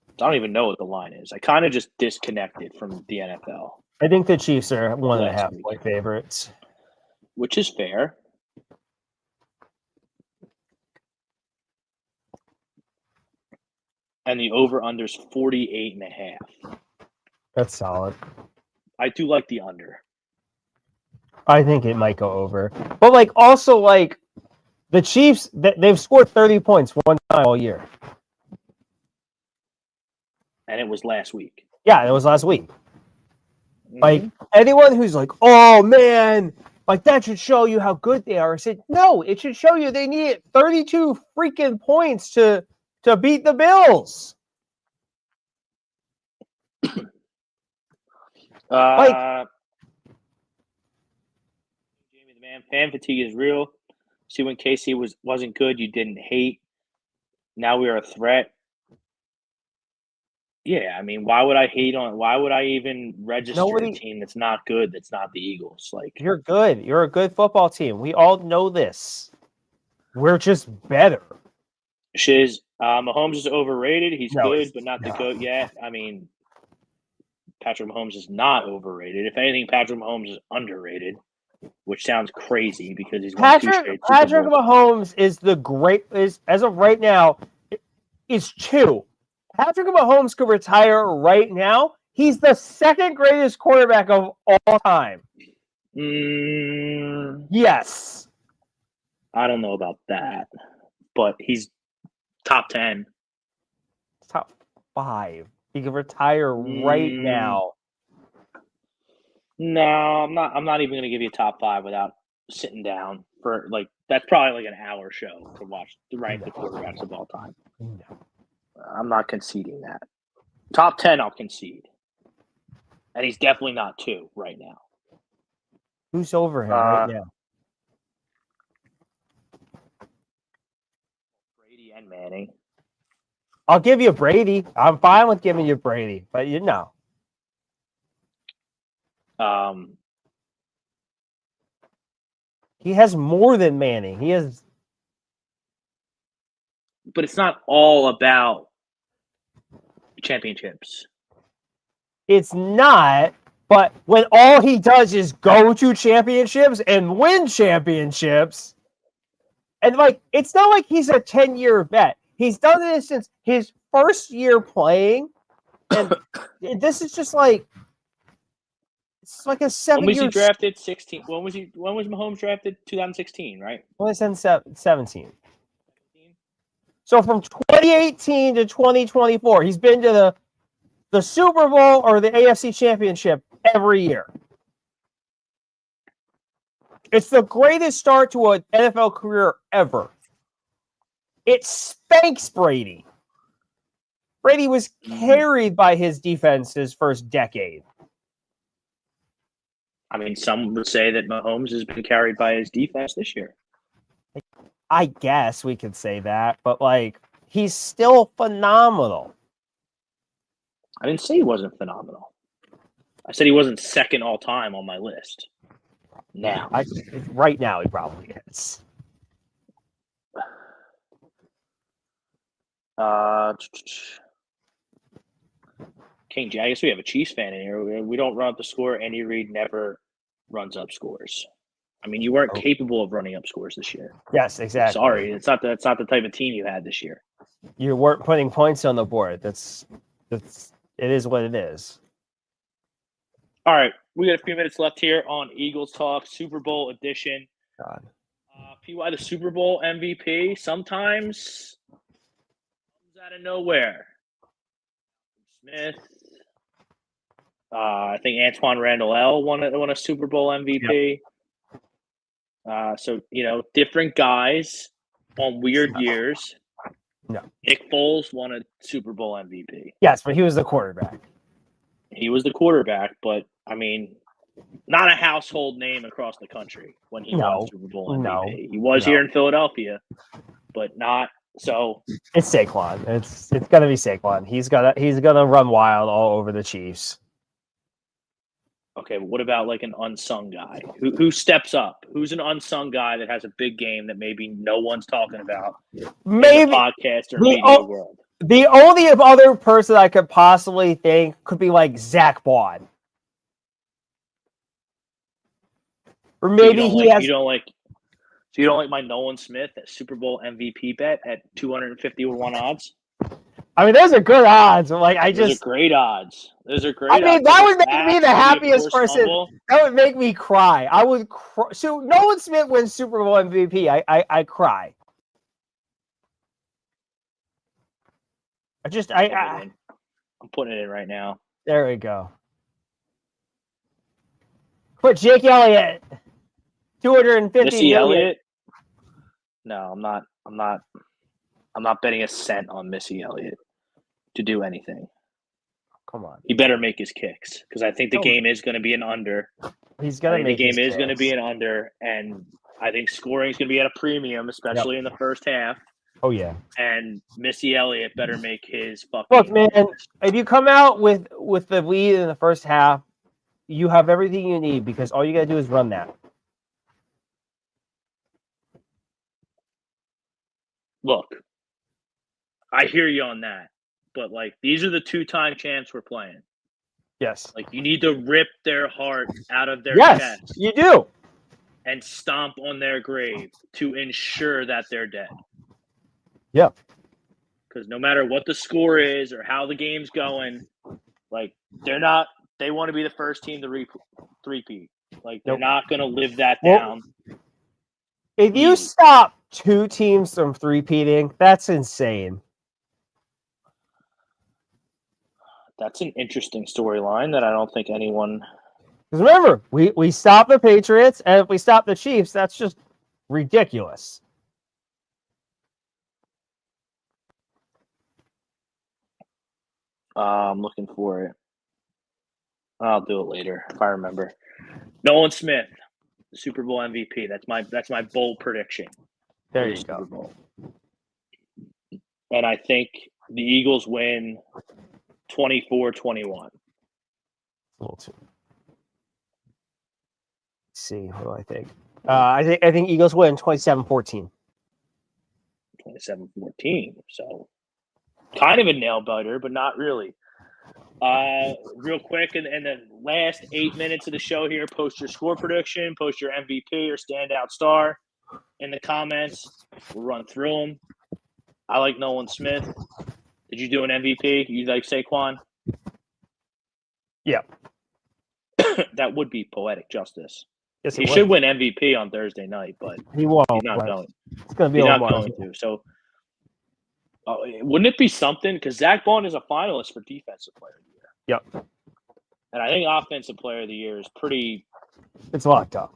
S1: I don't even know what the line is. I kind of just disconnected from the NFL.
S2: I think the Chiefs are 1.5 point favorites,
S1: which is fair. And the over-under's 48.5.
S2: That's solid.
S1: I do like the under.
S2: I think it might go over. But, like, also, like, the Chiefs, they've scored 30 points one time all year.
S1: And it was last week.
S2: Yeah, it was last week. Like, anyone who's like, oh, man, like, that should show you how good they are. I said, no, it should show you they needed 32 freaking points to beat the Bills.
S1: Jamie the man, fan fatigue is real. See, when KC wasn't good, you didn't hate. Now we are a threat. Yeah, I mean, why would I hate on? Why would I even register a team that's not good? That's not the Eagles. Like,
S2: you're good. You're a good football team. We all know this. We're just better.
S1: Mahomes is overrated. He's good, but not the GOAT yet. I mean, Patrick Mahomes is not overrated. If anything, Patrick Mahomes is underrated, which sounds crazy because he's won 2 straight
S2: Patrick Mahomes is as of right now, is 2. Patrick Mahomes could retire right now. He's the second greatest quarterback of all time. Yes.
S1: I don't know about that, but he's top 10.
S2: Top 5. He could retire right now.
S1: No, I'm not. I'm not even going to give you a top 5 without sitting down for like. That's probably like an hour show to watch to rank the quarterbacks of all time.
S2: No.
S1: I'm not conceding that. Top 10, I'll concede, and he's definitely not 2 right now.
S2: Who's over him right now?
S1: Brady and Manning.
S2: I'll give you Brady. I'm fine with giving you Brady, but you know. He has more than Manning. He has.
S1: But it's not all about championships.
S2: It's not, but when all he does is go to championships and win championships, and like it's not like he's a 10-year vet. He's done this since his first year playing, and this is just like it's like a 7-year.
S1: When was he drafted? 16. When was Mahomes drafted? 2016, right?
S2: Well, it's in 17. So from 2018 to 2024, he's been to the Super Bowl or the AFC Championship every year. It's the greatest start to an NFL career ever. It spanks Brady. Brady was carried by his defense his first decade.
S1: I mean, some would say that Mahomes has been carried by his defense this year.
S2: I guess we could say that, but like he's still phenomenal.
S1: I didn't say he wasn't phenomenal. I said he wasn't second all time on my list. Now,
S2: right now, he probably is.
S1: King J, I guess we have a Chiefs fan in here. We don't run up the score. Andy Reid never runs up scores. I mean, you weren't capable of running up scores this year.
S2: Yes, exactly.
S1: Sorry, that's not the type of team you had this year.
S2: You weren't putting points on the board. It is what it is.
S1: All right, we got a few minutes left here on Eagles Talk Super Bowl edition.
S2: God.
S1: PY, the Super Bowl MVP, sometimes comes out of nowhere. Smith. I think Antoine Randall L won a Super Bowl MVP. Yep. So, different guys on weird years. Nick Foles won a Super Bowl MVP.
S2: Yes, but he was the quarterback.
S1: He was the quarterback, but I mean, not a household name across the country when he won Super Bowl MVP. He was here in Philadelphia, but not so.
S2: It's Saquon. It's gonna be Saquon. He's gonna run wild all over the Chiefs.
S1: Okay, but what about like an unsung guy who steps up? Who's an unsung guy that has a big game that maybe no one's talking about
S2: Maybe
S1: in the podcast or media world?
S2: The only other person I could possibly think could be like Zach Bond. Or maybe
S1: you don't like my Nolan Smith at Super Bowl MVP bet at 250-1 odds?
S2: I mean, those are good odds. Like
S1: those are great odds. Those are great.
S2: I mean,
S1: odds.
S2: that would make me the happiest person. That would make me cry. I would cry. So Nolan Smith wins Super Bowl MVP. I cry. I'm
S1: putting it in right now.
S2: There we go. Put Jake Elliott. 250
S1: Missy Elliott? No, I'm not betting a cent on Missy Elliott to do anything.
S2: Come on.
S1: He better make his kicks because I think the game is going to be an under.
S2: He's going to make
S1: the game is going to be an under, and I think scoring is going to be at a premium, especially in the first half.
S2: Oh yeah.
S1: And Missy Elliott better make his fucking.
S2: Look, man, if you come out with the lead in the first half, you have everything you need because all you got to do is run that.
S1: Look, I hear you on that, but like these are the 2-time champs we're playing.
S2: Yes.
S1: Like you need to rip their heart out of their
S2: chest.
S1: Yes,
S2: you do.
S1: And stomp on their grave to ensure that they're dead.
S2: Yeah.
S1: Because no matter what the score is or how the game's going, like they want to be the first team to three-peat. Like they're not going to live that down.
S2: If you stop 2 teams from three-peating, that's insane.
S1: That's an interesting storyline that I don't think anyone.
S2: Because remember, we stopped the Patriots, and if we stop the Chiefs, that's just ridiculous.
S1: I'm looking for it. I'll do it later if I remember. Nolan Smith, the Super Bowl MVP. That's my bold prediction.
S2: There you go.
S1: Bowl. And I think the Eagles win 24-21.
S2: A little too. Let's see, what do I think? I think Eagles win 27-14.
S1: 27-14. So kind of a nail biter, but not really. Real quick, and the last 8 minutes of the show here, post your score prediction, post your MVP or standout star in the comments. We'll run through them. I like Nolan Smith. Did you do an MVP? You like Saquon?
S2: Yeah.
S1: That would be poetic justice.
S2: Yes,
S1: he should win MVP on Thursday night, but
S2: he won't.
S1: He's not going.
S2: It's going to be
S1: he's not going to. So, wouldn't it be something? Because Zach Bond is a finalist for Defensive Player of the Year.
S2: Yep.
S1: And I think Offensive Player of the Year is pretty.
S2: It's locked up.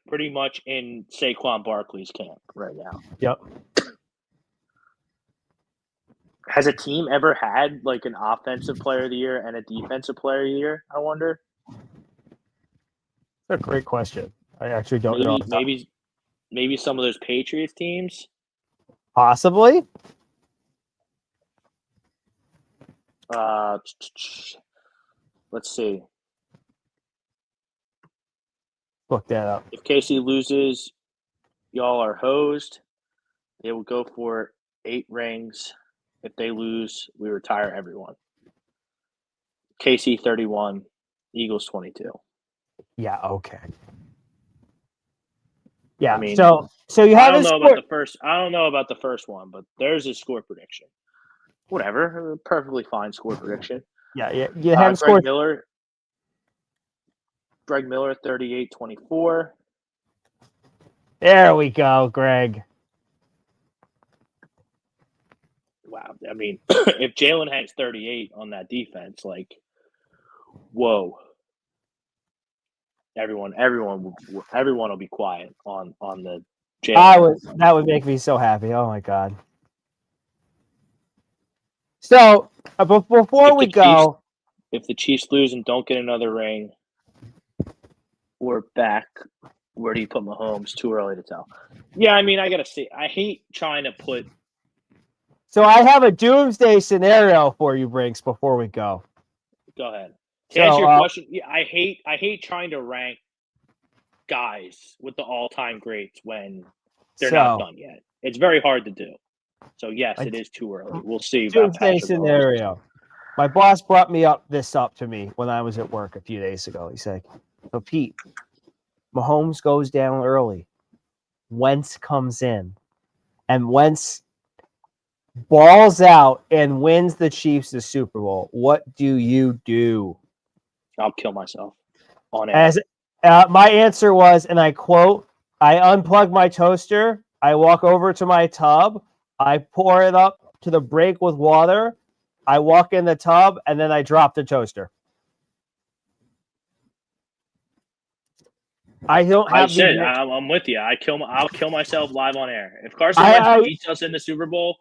S1: Pretty much in Saquon Barkley's camp right now.
S2: Yep.
S1: Has a team ever had like an Offensive Player of the Year and a Defensive Player of the Year? I wonder.
S2: That's a great question. I actually don't know.
S1: Maybe some of those Patriots teams.
S2: Possibly.
S1: Let's see.
S2: Look that up.
S1: If Casey loses, y'all are hosed. They will go for 8 rings. If they lose, we retire everyone. Casey 31, Eagles 22.
S2: Yeah. Okay. Yeah.
S1: I mean,
S2: so you have.
S1: I don't know about the first one, but there's a score prediction. Whatever, perfectly fine score prediction.
S2: Yeah. You have scored.
S1: Greg Miller 38-24.
S2: There we go, Greg.
S1: Wow. I mean, if Jalen has 38 on that defense, like, whoa. Everyone will be quiet on the Jalen.
S2: That would make me so happy. Oh my god. So before we go,
S1: if the Chiefs lose and don't get another ring, we're back. Where do you put Mahomes? Too early to tell. Yeah, I mean, I gotta see. I hate trying to put.
S2: So I have a doomsday scenario for you, Brinks. Before we go,
S1: Go ahead. To answer your question, yeah, I hate trying to rank guys with the all-time greats when they're not done yet. It's very hard to do. So yes, it is too early. We'll see about
S2: doomsday scenario. My boss brought this up to me when I was at work a few days ago. He's like, "So Pete, Mahomes goes down early. Wentz comes in, and Wentz balls out and wins the Chiefs the Super Bowl. What do you do?"
S1: I'll kill myself on air.
S2: My answer was, and I quote, "I unplug my toaster, I walk over to my tub, I pour it up to the break with water, I walk in the tub, and then I drop the toaster." I don't have.
S1: I'm with you. I'll kill myself live on air. If Carson Wentz beats us in the Super Bowl,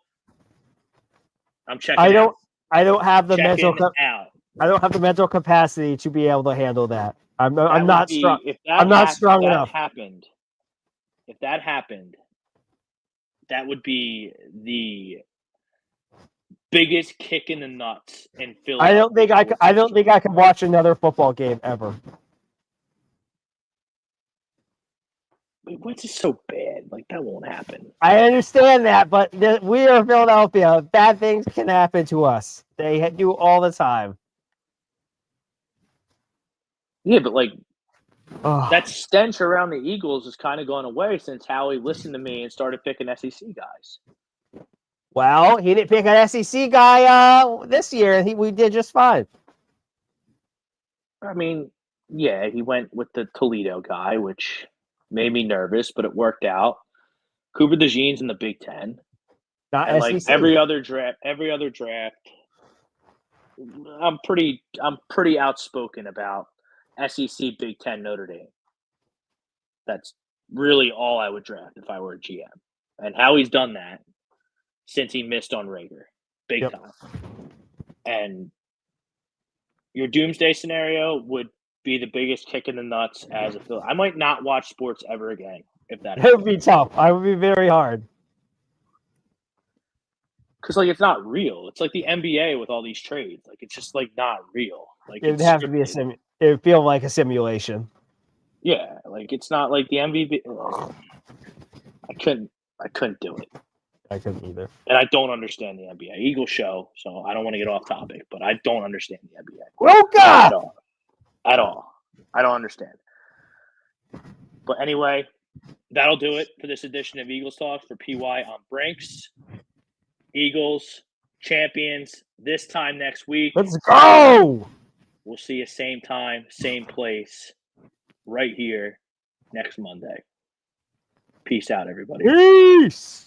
S1: I'm checking out.
S2: I don't have the mental.
S1: Out.
S2: I don't have the mental capacity to be able to handle that. I'm not strong. I'm not strong enough.
S1: If that happened, that would be the biggest kick in the nuts in Philly.
S2: I don't think I can watch another football game ever.
S1: Wentz is so bad. Like, that won't happen.
S2: I understand that, but we are Philadelphia. Bad things can happen to us. They do all the time.
S1: Yeah, but that stench around the Eagles has kind of gone away since Howie listened to me and started picking SEC guys.
S2: Well, he didn't pick an SEC guy this year, and we did just fine.
S1: I mean, yeah, he went with the Toledo guy, which made me nervous, but it worked out. Cooper DeJean's in the Big Ten.
S2: Not
S1: and
S2: SEC.
S1: every other draft, I'm pretty outspoken about SEC, Big Ten, Notre Dame. That's really all I would draft if I were a GM. And Howie's done that since he missed on Rager. Big time. And your doomsday scenario would be the biggest kick in the nuts as a Philly. I might not watch sports ever again if that happened.
S2: It would be tough. I would be very hard.
S1: Because it's not real. It's like the NBA with all these trades. It's just not real.
S2: It would have to be it would feel like a simulation.
S1: Yeah, it's not like the MVP. I couldn't do it.
S2: I couldn't either.
S1: And I don't understand the NBA. Eagle show, so I don't want to get off topic, but I don't understand the NBA.
S2: Oh God!
S1: At all. I don't understand. But anyway, that'll do it for this edition of Eagles Talk. For PY, I'm Brinks. Eagles champions this time next week.
S2: Let's go!
S1: We'll see you same time, same place, right here next Monday. Peace out, everybody.
S2: Peace!